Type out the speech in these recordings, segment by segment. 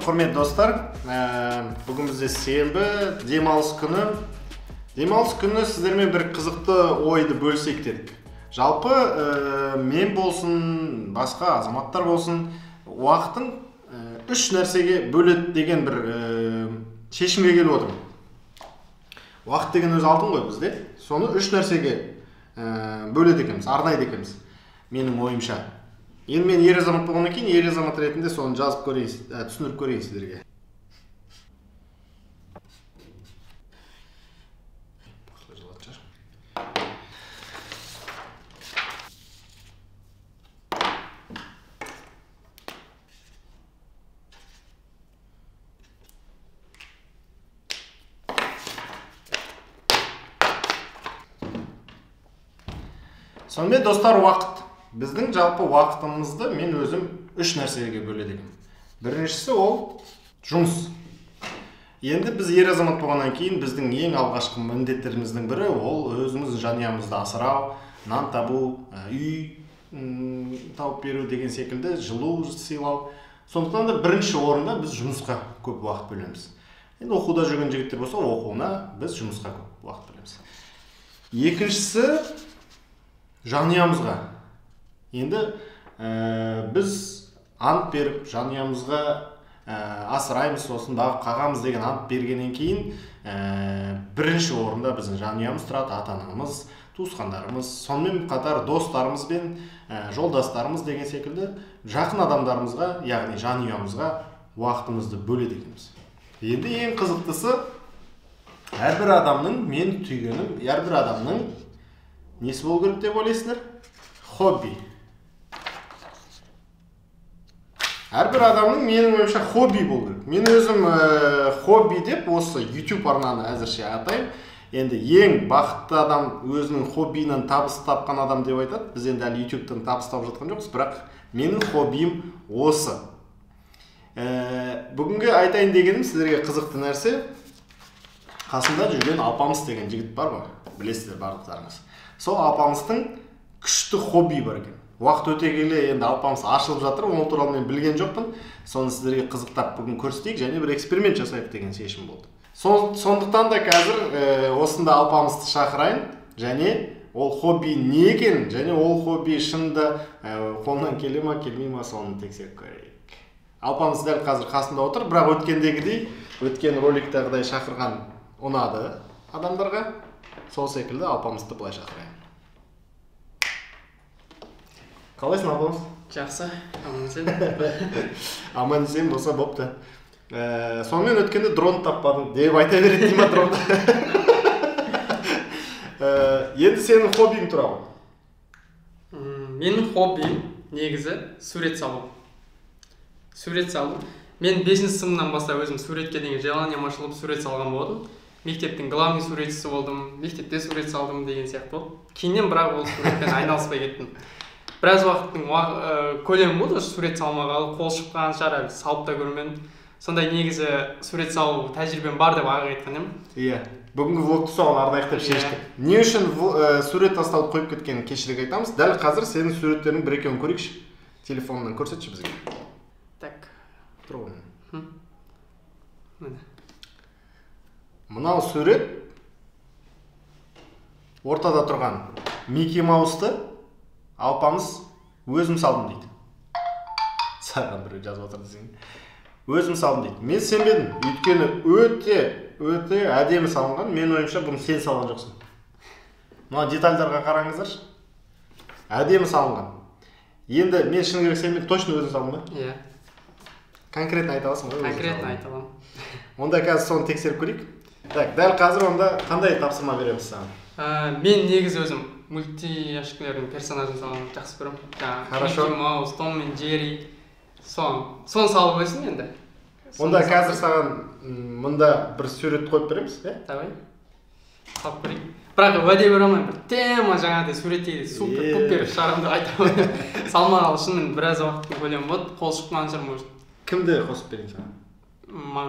құрметті достар, бүгін бізде сенбі, демалыс күні. Демалыс күні сіздермен бір қызықты ойды бөлісейік дедік. Жалпы мен болсын, басқа азаматтар болсын, уақытын үш нәрсеге бөледі деген бір шешімге келіп отырмын. Уақыт деген өз алтын ғой бізде. Соны үш нәрсеге бөледі екенбіз, арнайды екенбіз. Менің ойымша. Енді мен ер азамат болғаннан кейін, ер азамат ретінде соны жазып көрейін, түсіндіріп көрейін сіздерге. Сонымен достар, уақыт. Біздің жалпы уақытымызды мен өзім үш нәрсеге бөледі екенмін. Біріншісі ол жұмыс. Енді біз ер азамат болғаннан кейін біздің ең алғашқы міндеттеріміздің бірі ол өзіміз жанұямызды асырау, нан табу, үй тауып беру деген секілді, жылу сыйлау. Сондықтан да бірінші орында біз жұмысқа көп уақыт бөлеміз. Енді оқуда жүрген жігіттер болса, оқуына, біз жұмысқа көп уақыт бөлеміз. Екіншісі жанұямызға. Енді біз ант беріп, жанұямызға асыраймыз, сосын бағып қағамыз деген ант бергеннен кейін бірінші орында біздің жанұямыз тұрады, ата-анамыз, туысқандарымыз, сонымен қатар достарымыз бен жолдастарымыз деген секілді жақын адамдарымызға, яғни жанұямызға уақытымызды бөледі екенбіз. Енді ең қызықтысы, әрбір адамның, мен түйгенім, әрбір адамның несі болу керек деп ойлайсыздар? Хобби. Әрбір адамның менің ойымша хобби болу керек. Мен өзім хобби деп осы YouTube арнаны әзірше атаймын. Енді ең бақытты адам өзінің хоббиінен табыс тапқан адам деп айтады. Біз енді әлі YouTube-тан табыс тауып жатқан жоқпыз, бірақ менің хоббиім осы. Бүгінгі айтайын дегенім сіздерге қызықты нәрсе. Қасымда жүрген Алпамыс деген жігіт бар ғой, білесіздер барлықтарыңыз. Сол Алпамыстың күшті хобби бар екен. Уақыт өте келе енді Алпамыс ашылып жатыр, ол туралы мен білген жоқпын. Соны сіздерге қызықтап бүгін көрсетейік және бір эксперимент жасайық деген шешім болды. Сондықтан да қазір осында Алпамысты шақырайын және ол хобби не екен, және ол хобби шынында қолынан келе ма, келмей ма, соны тексеріп көрейік. Алпамыс дәл қазір қасында отыр, бірақ өткендегідей, өткен роликтағыдай шақырған ұнады адамдарға. Сол секілді Алпамысты былай шақырайын. Қалайсың, Алпамыс? Жақсы, аман-есен. Аман-есен болса бопты. Сонымен өткенде дрон таппадың деп айта береді дейма дронды. Енді сенің хоббиң туралы? Менің хоббиім негізі сурет салу. Сурет салу. Мен 5-ші сыныптан бастап өзім суретке деген желанием ашылып сурет салған болдым. Мектептің главный суретшісі болдым, мектепте сурет салдым деген сияқты болды. Кейіннен бірақ ол суретпен айналыспай кеттім. Біраз уақыттың көлемі болды, сурет салмағалы, қол шыққан шығар, әлі салып та көрмедім. Сондай негізі сурет салу тәжірибем бар деп аға айтқан едім. Иә, бүгінгі влогты соған арнайық деп шештік. Не үшін сурет тастауды қойып кеткенін кешірек айтамыз. Дәл қазір сенің суреттерінің бір екеуін көрейікші. Телефонынан көрсетші бізге. Так. Тұр ғой. Міне. Мынау сурет ортада тұрған Микки Маусты Алпамыс өзім салдым дейді. Саған біреу жазып отыр десең. Өзім салдым дейді. Мен сенбедім. Өйткені өте әдемі салынған. Мен ойымша бұны сен салған жоқсың. Мына детальдарға қараңыздаршы. Әдемі салынған. Енді мен шыны керек сенбедім, точно өзім салдым ба? Иә. Конкретно айта аласың ғой? Конкретно айта аламын. Онда қазір соны тексеріп көрейік. Так, дәл қазір онда қандай тапсырма береміз саған? Мен негізі өзім мультяшкілердің персонажын салған жақсы көремін. Хорошо. Микки Маус, Том мен Джерри. Соны салып өйсің енді. Онда қазір саған мұнда бір сурет қойып береміз, е? Давай. Салып көрейік. Бірақ уәде бере алмаймын, бір тема жаңағыдай суреттейді, супер-пупер шығарамын деп айта алмаймын. Салмағалы шынымен біраз уақыттың көлемі болды, қол шыққан шығар может. Кімді қосып берейін саған?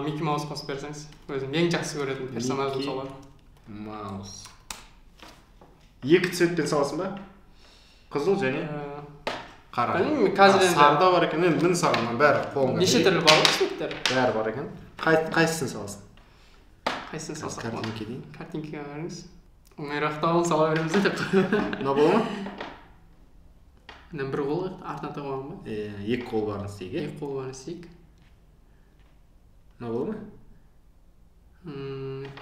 Микки Маус қосып берсеңіз. Өзім ең жақсы көретін персонажым солар. Маус. Екі цветпен саласың ба? Қызыл және? Қара. Білмеймін, қазір енді Сарда бар екен, енді мін саған бәрі қолыңда. неше түрлі бар ғой суреттер. Бәрі бар екен. Қайсысын саласың? Қайсысын салсақ болады? Картинке дейін. Картинкеге қараңыз. Оңайрақтауын сала береміз деп. Мына бола ма? Мына бір қол артына тығылған ба? Екі қол барын істейік, Екі қол барын істейік. Мына бола ма?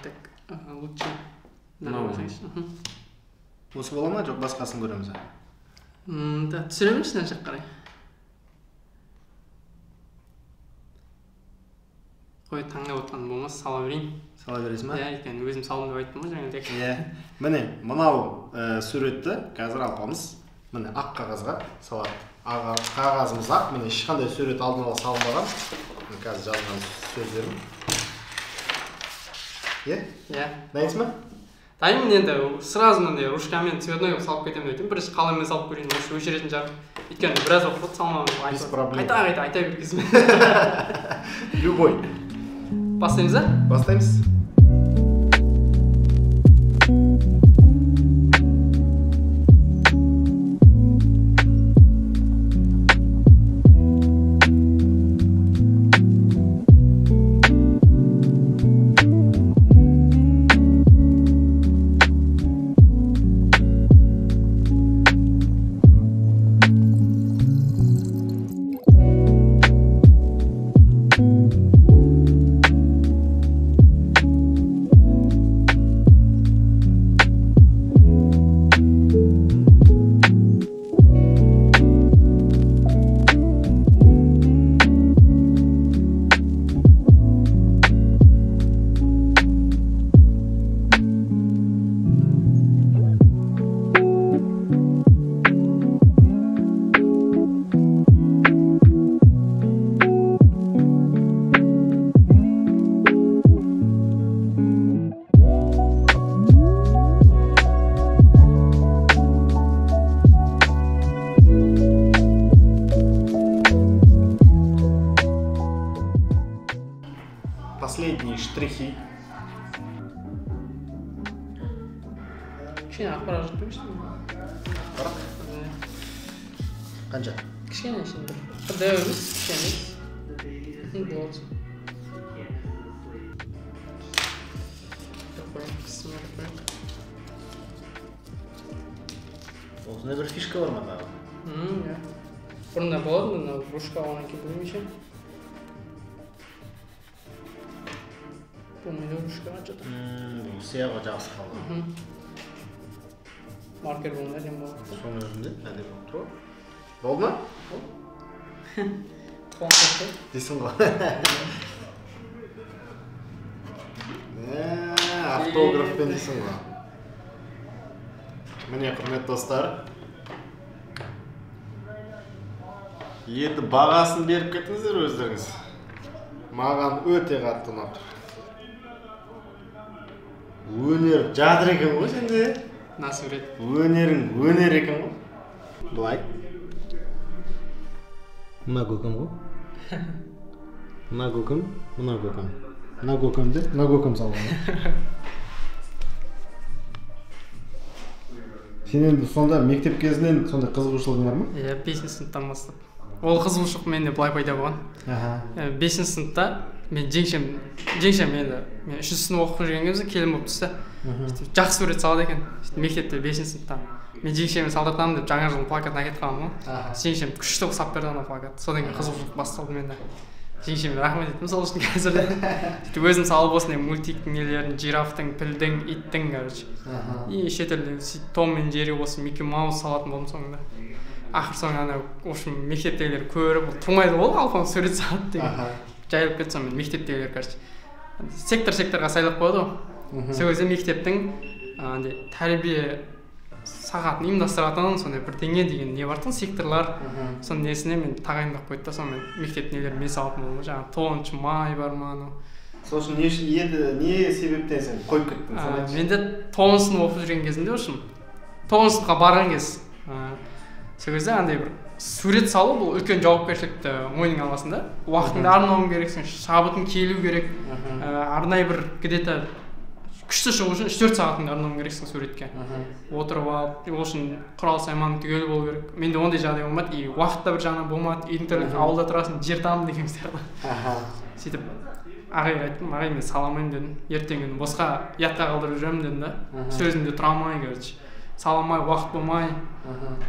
Так, лучше. Мына бола ма? Осы бола ма, жоқ басқасын көреміз? Да, түсіреміз мына жаққа қарай. Қой, таңдап отқан болмас, сала берейін. Сала бересің ба? Иә, екен өзім салдым деп айттым ғой жаңа тек. Иә. Міне, мынау суретті қазір алпамыз. Міне ақ қағазға салады. Қағазымыз ақ, міне ешқандай сурет алдын ала салынбаған. Қазір жазған сөздерім. Иә? Иә. Дайынсыз ба? Дайынмын енді, сразу мынандай ручкамен цветной қылып салып кетемін деп. Бірінші қаламмен салып көрейін, осы өшіретін жарым. Өйткені біраз уақыт салмағанмын. Без проблем. Айта бергізбен. Любой. Бастаймыз ба? Бастаймыз. Последние штрихи. Кішкене ақпарат жетпейміз бе? Ақпарат? Қанша? Кішкене ішінде. Құдай емес, кішкене. Болады. Осындай бір фишка бар ма тағы? Иә. Бұрында болады, мына ручка алғаннан кейін білмейше. Бұны ручка жатыр. Сияға жақсы қалды. Маркер болғанда әдем болады. Соның өзінде әдем болып тұр. Болды ма? Қолын қосты. Дейсің ғой. Автографпен дейсің ғой. Міне құрметті достар. Енді бағасын беріп кетіңіздер өздеріңіз. Маған өте қатты ұнап тұр. Өнер жатыр екен ғой сенде. Насып рет. Өнерің өнер екен ғой. Былай. Мына көкем ғой. Мына көкем, мына көкем. Мына көкемді, мына көкем салған. Сен енді сонда мектеп кезінен сондай қызығушылығың бар ма? Иә, 5-ші сыныптан бастап. Ол қызығушылық менде былай пайда болған. 5-ші сыныпта мен жеңшем енді мен 3-ші сынып оқып жүрген кезде келін болып түсті. Жақсы сурет салады екен. Мектепте 5-ші сыныпта. Мен жеңшемді салдыртамын деп жаңа жылдың плакатын әкетіп қалғанмын ғой. Жеңшем күшті қылып салып берді ана плакат. Содан кейін қызығушылық басталды менде. Жеңшеме рахмет еттім сол үшін қазір. Өзім салып осындай мультиктің нелерін, жирафтың, пілдің, иттің, короче. И шетелде Том мен Джерри осы Микки Маус салатын болдым соңында. Ақыр соңында ана, в общем, мектептегілер көріп, тұрмайды ғой, алпам сурет салады деген. Жайылып кетті сонымен мектептегілер, короче. Сектор-секторға сайлап қойды ғой. Сол кезде мектептің тәрбие сағатын ұйымдастыратын сондай бірдеңе деген не бар тұғын, секторлар. Соның несіне мен тағайындап қойды да, сонымен мектептің нелерін мен салатын болдым. Жаңағы 9 май бар ма анау. Сол үшін не себептен сен қойып кеттің? Менде 9 сынып оқып жүрген кезімде үшін 9 сыныпқа барған кез. Сол кезде андай бір сурет салу бұл үлкен жауапкершілікті мойныңа аласың да. Уақытыңды арнауың керексің, шабытың келу керек. Арнайы бір где-то күшті шығу үшін 3-4 сағатыңды арнауың керексің суретке. Отырып алып, ол үшін құрал сайманың түгел болу керек. Менде ондай жағдай болмады, и уақыт та бір жағынан болмады. Интернет ауылда тұрасың, жер тамым деген сияқты. Сөйтіп ағайға айттым, ағай мен сала алмаймын дедім. Ертең күні босқа ұятқа қалдырып жүремін дедім да. Сөзімде тұра алмай, короче. Сала алмай, уақыт болмай.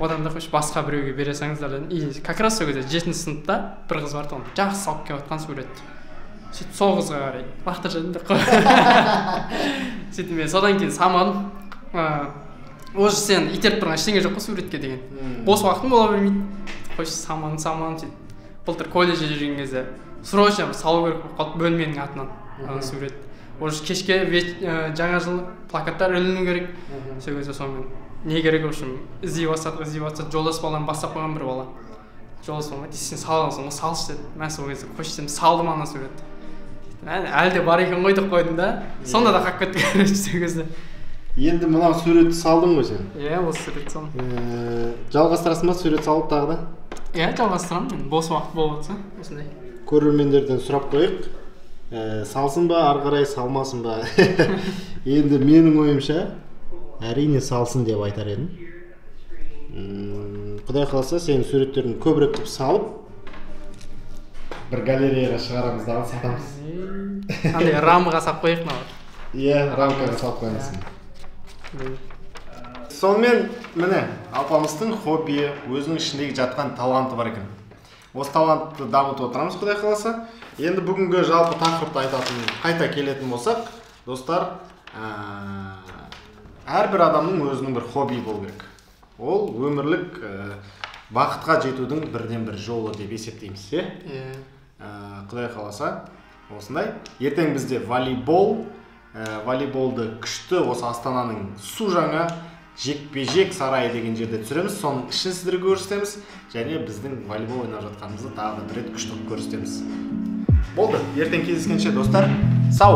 Одан да қойшы басқа біреуге бере салыңыздар дедім. И как раз сол кезде 7-ші сыныпта бір қыз барды, жақсы салып келіп жатқан суретті. Сөйтіп сол қызға қарай лақтырып жібердім деп қой. Сөйтіп мен содан кейін салмадым. Уже сен итеріп тұрған ештеңе жоқ қой суретке деген. Бос уақытың бола бермейді. Қойшы салмадым сөйтіп. Былтыр колледжде жүрген кезде срочно салу керек болып қалды бөлменің атынан сурет. Уже кешке жаңа жыл плакаттар іліну керек. Сол кезде сонымен не керек в общем іздей бастады. Жолдас баланы бастап қойған бір бала. Жолдас болмайды, сен сала аласың, салшы деді. Мен сол кезде қойшы сен салдым ана суретті. Әлі де бар екен ғой деп қойдым да. Сонда да қалып кетті короче сол кезде. Енді мына суретті салдың ғой сен? Иә, осы сурет салдым. Жалғастырасың ба сурет салып тағы да? Иә, жалғастырамын мен. Бос уақыт болып жатса, осындай. Көрермендерден сұрап қойық. Салсын ба, ары қарай салмасын ба? Енді менің ойымша, әрине салсын деп айтар едім. Құдай қаласа сенің суреттерін көбірек қылып салып, бір галереяға шығарамыз дағы сатамыз. Андай рамаға салып қойық мына. Иә, рамкаға салып қоймасын. Сонымен, міне, апамыздың хоббиі, өзінің ішіндегі жатқан таланты бар екен. Осы талантты дамытып отырамыз, құдай қаласа. Енді бүгінгі жалпы тақырыпты айтатын, қайта келетін болсақ, достар, әрбір адамның өзінің бір хоббиі болу керек. Ол өмірлік бақытқа жетудің бірден бір жолы деп есептейміз, құдай қаласа. Осындай. Ертең бізде волейболды күшті осы Астананың су жаңа жекпе-жек сарайы деген жерде түсіреміз. Соның ішін сіздерге көрсетеміз. Және біздің волейбол ойнап жатқанымызды тағы да бір рет күшті көрсетеміз. Болды. Ертең кездескенше достар, сау!